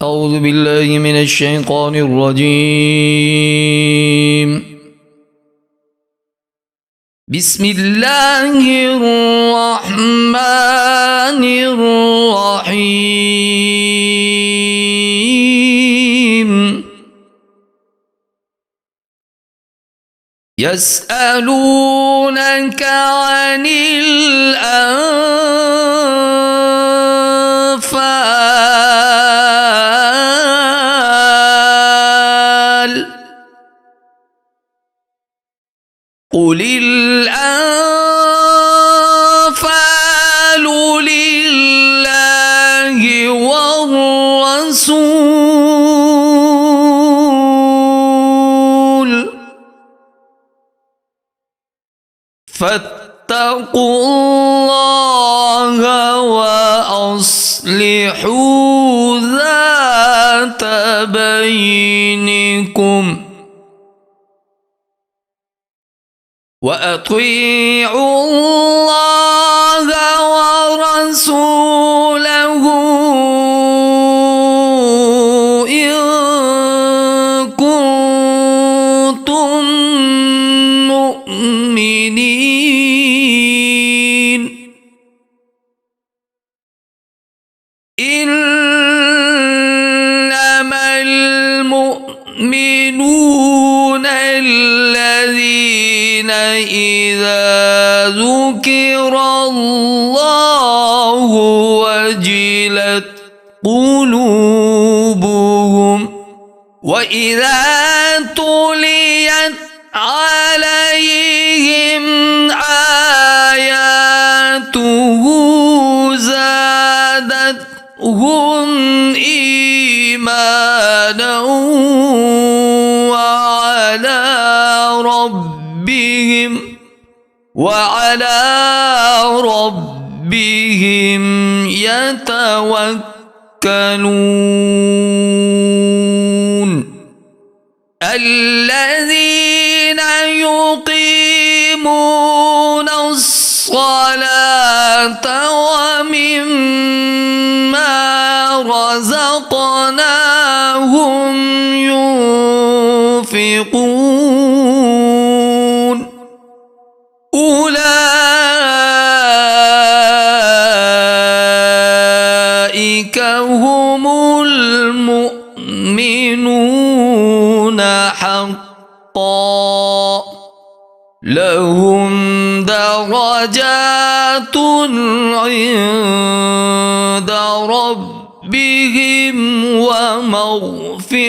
أعوذ بالله من الشيطان الرجيم. بسم الله الرحمن الرحيم. يسألونك عن الأنفال قل الأنفال لله والرسول فاتقوا الله وأصلحوا ذات بينكم وأطيعوا الله ورسوله إن كنتم مؤمنين. إنما المؤمنون الذين إذا ذكر الله وجلت قلوبهم وإذا تليت عليهم آياته زادتهم إيمانا وعلى ربهم يتوكلون. الذين يقيمون الصلاة ومما رزقناهم ينفقون أولئك هم المؤمنون حقا لهم درجات عند ربهم ومغفرة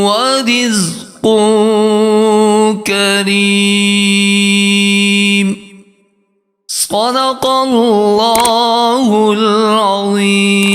ورزق كريم. صدق الله العظيم.